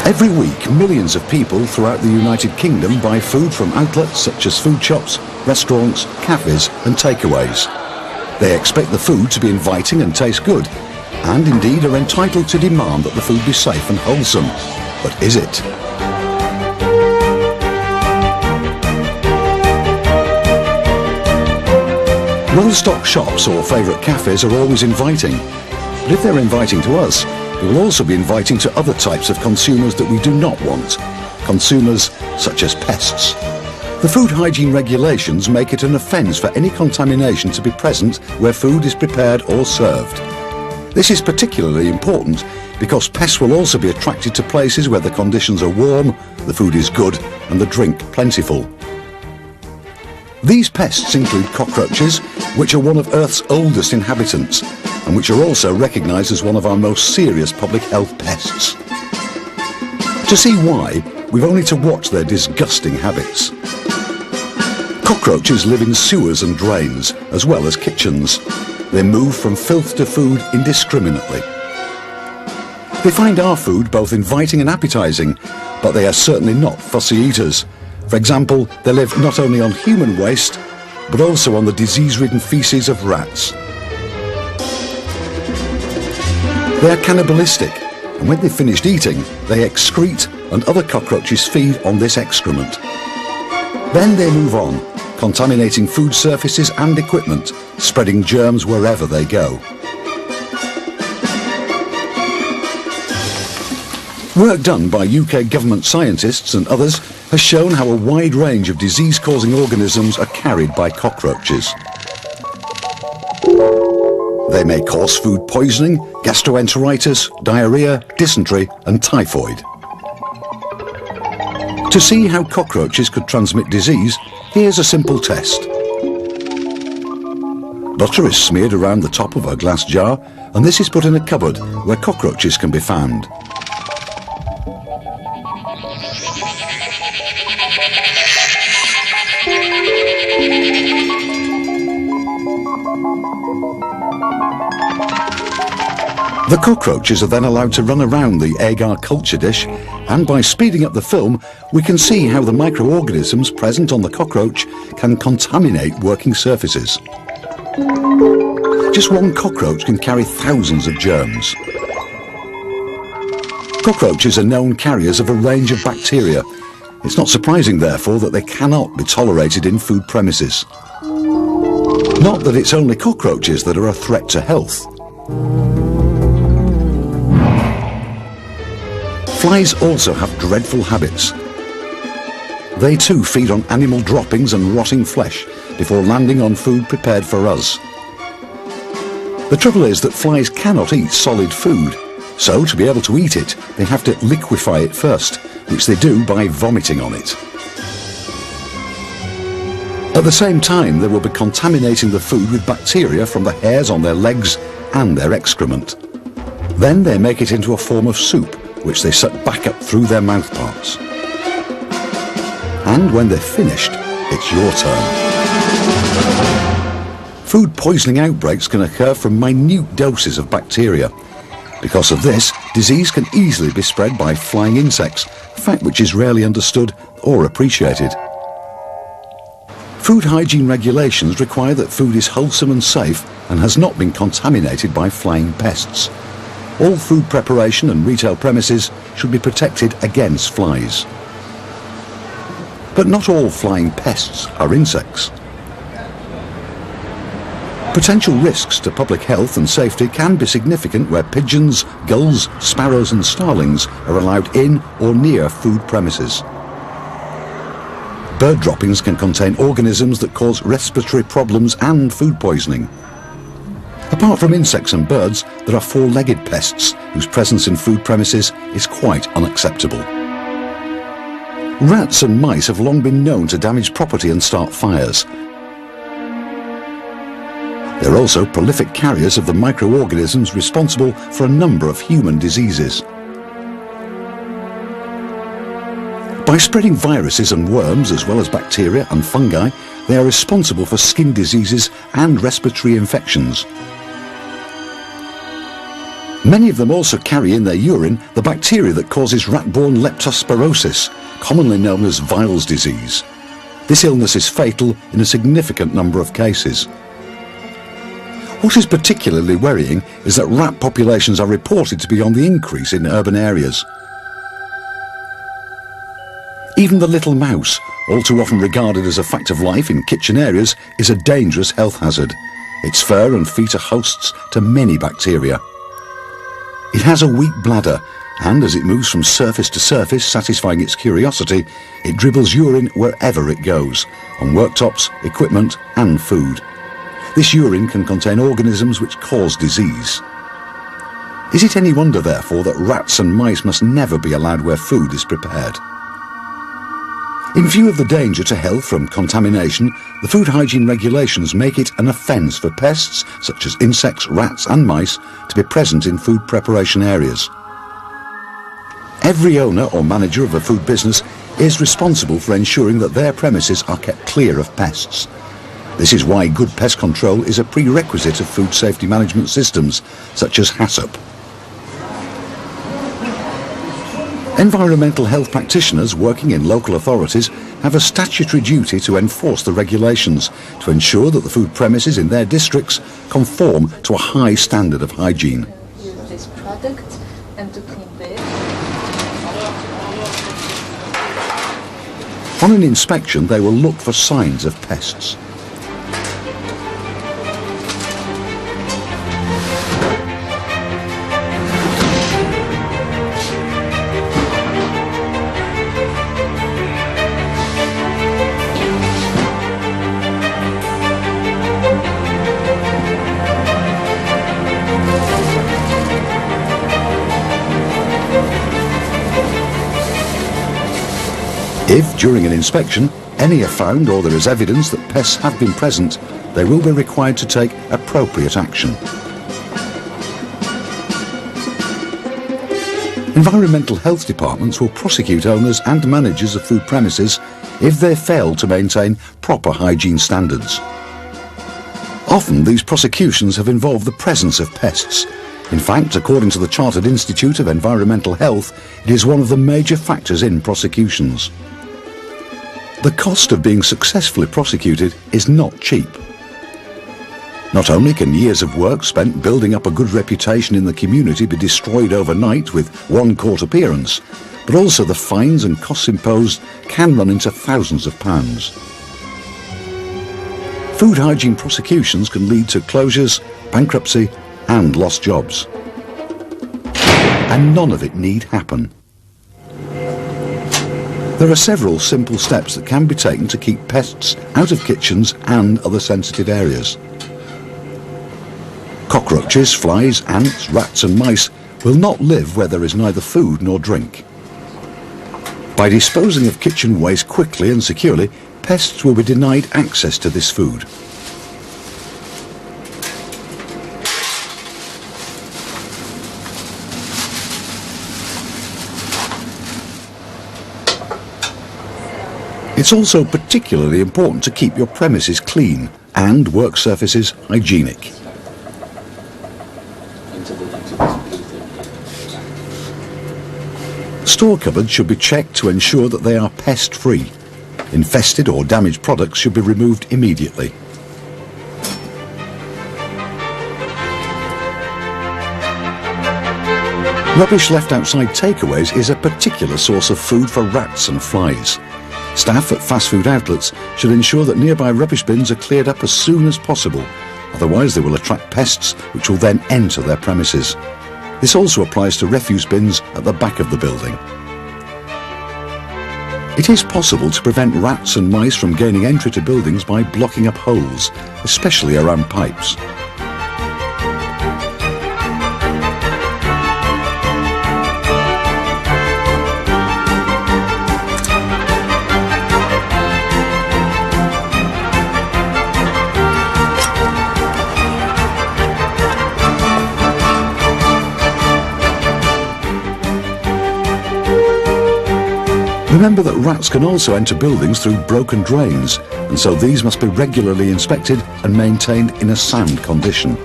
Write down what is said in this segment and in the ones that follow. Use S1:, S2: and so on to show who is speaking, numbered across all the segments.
S1: Every week, millions of people throughout the United Kingdom buy food from outlets such as food shops, restaurants, cafes and takeaways. They expect the food to be inviting and taste good, and indeed are entitled to demand that the food be safe and wholesome. But is it? Well-stocked shops or favourite cafes are always inviting. But if they're inviting to us, they will also be inviting to other types of consumers that we do not want. Consumers such as pests. The food hygiene regulations make it an offence for any contamination to be present where food is prepared or served. This is particularly important because pests will also be attracted to places where the conditions are warm, the food is good and the drink plentiful. These pests include cockroaches, which are one of Earth's oldest inhabitants and which are also recognised as one of our most serious public health pests. To see why, we've only to watch their disgusting habits. Cockroaches live in sewers and drains, as well as kitchens. They move from filth to food indiscriminately. They find our food both inviting and appetising, but they are certainly not fussy eaters. For example, they live not only on human waste, but also on the disease-ridden faeces of rats. They are cannibalistic, and when they've finished eating, they excrete and other cockroaches feed on this excrement. Then they move on, contaminating food surfaces and equipment, spreading germs wherever they go. Work done by UK government scientists and others has shown how a wide range of disease-causing organisms are carried by cockroaches. They may cause food poisoning, gastroenteritis, diarrhea, dysentery and typhoid. To see how cockroaches could transmit disease, here's a simple test. Butter is smeared around the top of a glass jar, and this is put in a cupboard where cockroaches can be found. The cockroaches are then allowed to run around the agar culture dish, and by speeding up the film we can see how the microorganisms present on the cockroach can contaminate working surfaces. Just one cockroach can carry thousands of germs. Cockroaches are known carriers of a range of bacteria. It's not surprising therefore that they cannot be tolerated in food premises. Not that it's only cockroaches that are a threat to health. Flies also have dreadful habits. They too feed on animal droppings and rotting flesh before landing on food prepared for us. The trouble is that flies cannot eat solid food, so to be able to eat it, they have to liquefy it first, which they do by vomiting on it. At the same time, they will be contaminating the food with bacteria from the hairs on their legs and their excrement. Then they make it into a form of soup, which they suck back up through their mouthparts. And when they're finished, it's your turn. Food poisoning outbreaks can occur from minute doses of bacteria. Because of this, disease can easily be spread by flying insects, a fact which is rarely understood or appreciated. Food hygiene regulations require that food is wholesome and safe and has not been contaminated by flying pests. All food preparation and retail premises should be protected against flies. But not all flying pests are insects. Potential risks to public health and safety can be significant where pigeons, gulls, sparrows and starlings are allowed in or near food premises. Bird droppings can contain organisms that cause respiratory problems and food poisoning. Apart from insects and birds, there are four-legged pests whose presence in food premises is quite unacceptable. Rats and mice have long been known to damage property and start fires. They're also prolific carriers of the microorganisms responsible for a number of human diseases. By spreading viruses and worms as well as bacteria and fungi, they are responsible for skin diseases and respiratory infections. Many of them also carry in their urine the bacteria that causes rat-borne leptospirosis, commonly known as Weil's disease. This illness is fatal in a significant number of cases. What is particularly worrying is that rat populations are reported to be on the increase in urban areas. Even the little mouse, all too often regarded as a fact of life in kitchen areas, is a dangerous health hazard. Its fur and feet are hosts to many bacteria. It has a weak bladder, and as it moves from surface to surface, satisfying its curiosity, it dribbles urine wherever it goes, on worktops, equipment and food. This urine can contain organisms which cause disease. Is it any wonder, therefore, that rats and mice must never be allowed where food is prepared? In view of the danger to health from contamination, the food hygiene regulations make it an offence for pests, such as insects, rats and mice, to be present in food preparation areas. Every owner or manager of a food business is responsible for ensuring that their premises are kept clear of pests. This is why good pest control is a prerequisite of food safety management systems, such as HACCP. Environmental health practitioners working in local authorities have a statutory duty to enforce the regulations to ensure that the food premises in their districts conform to a high standard of hygiene.
S2: Use this product and to clean it.
S1: On an inspection, they will look for signs of pests. If, during an inspection, any are found or there is evidence that pests have been present, they will be required to take appropriate action. Environmental health departments will prosecute owners and managers of food premises if they fail to maintain proper hygiene standards. Often these prosecutions have involved the presence of pests. In fact, according to the Chartered Institute of Environmental Health, it is one of the major factors in prosecutions. The cost of being successfully prosecuted is not cheap. Not only can years of work spent building up a good reputation in the community be destroyed overnight with one court appearance, but also the fines and costs imposed can run into thousands of pounds. Food hygiene prosecutions can lead to closures, bankruptcy and lost jobs. And none of it need happen. There are several simple steps that can be taken to keep pests out of kitchens and other sensitive areas. Cockroaches, flies, ants, rats and mice will not live where there is neither food nor drink. By disposing of kitchen waste quickly and securely, pests will be denied access to this food. It's also particularly important to keep your premises clean and work surfaces hygienic. Store cupboards should be checked to ensure that they are pest-free. Infested or damaged products should be removed immediately. Rubbish left outside takeaways is a particular source of food for rats and flies. Staff at fast food outlets should ensure that nearby rubbish bins are cleared up as soon as possible, otherwise they will attract pests which will then enter their premises. This also applies to refuse bins at the back of the building. It is possible to prevent rats and mice from gaining entry to buildings by blocking up holes, especially around pipes. Remember that rats can also enter buildings through broken drains, and so these must be regularly inspected and maintained in a sound condition.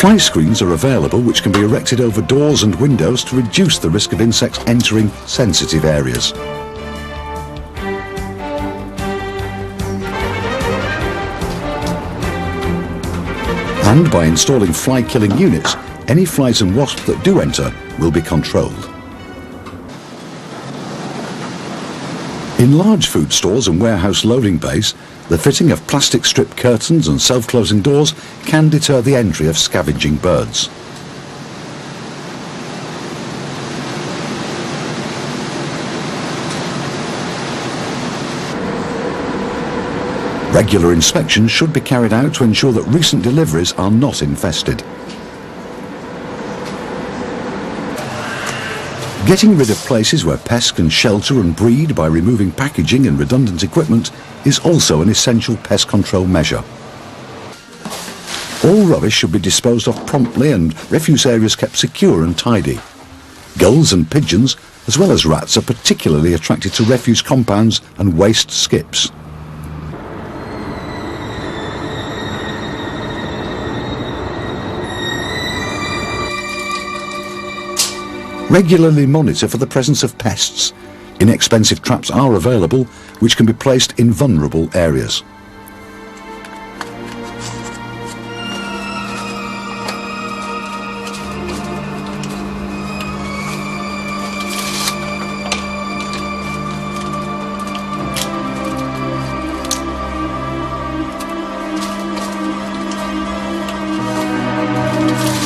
S1: Fly screens are available which can be erected over doors and windows to reduce the risk of insects entering sensitive areas. And by installing fly-killing units, any flies and wasps that do enter will be controlled. In large food stores and warehouse loading bays, the fitting of plastic strip curtains and self-closing doors can deter the entry of scavenging birds. Regular inspections should be carried out to ensure that recent deliveries are not infested. Getting rid of places where pests can shelter and breed by removing packaging and redundant equipment is also an essential pest control measure. All rubbish should be disposed of promptly and refuse areas kept secure and tidy. Gulls and pigeons, as well as rats, are particularly attracted to refuse compounds and waste skips. Regularly monitor for the presence of pests. Inexpensive traps are available, which can be placed in vulnerable areas.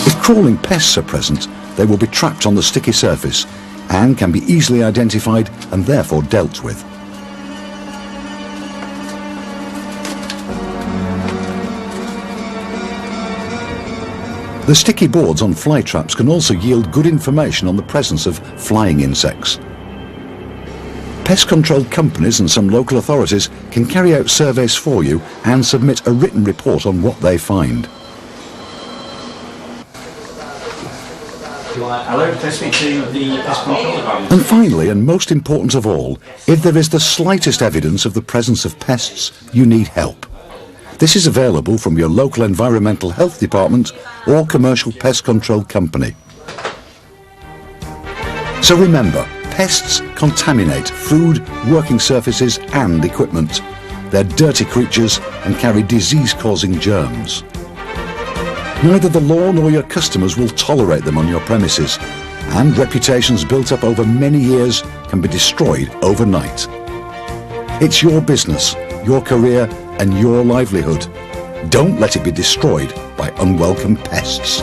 S1: If crawling pests are present, they will be trapped on the sticky surface and can be easily identified and therefore dealt with. The sticky boards on fly traps can also yield good information on the presence of flying insects. Pest control companies and some local authorities can carry out surveys for you and submit a written report on what they find.
S3: Hello, can I speak to the pest control department?
S1: And finally, and most important of all, if there is the slightest evidence of the presence of pests, you need help. This is available from your local environmental health department or commercial pest control company. So remember, pests contaminate food, working surfaces and equipment. They're dirty creatures and carry disease-causing germs. Neither the law nor your customers will tolerate them on your premises, and reputations built up over many years can be destroyed overnight. It's your business, your career and your livelihood. Don't let it be destroyed by unwelcome pests.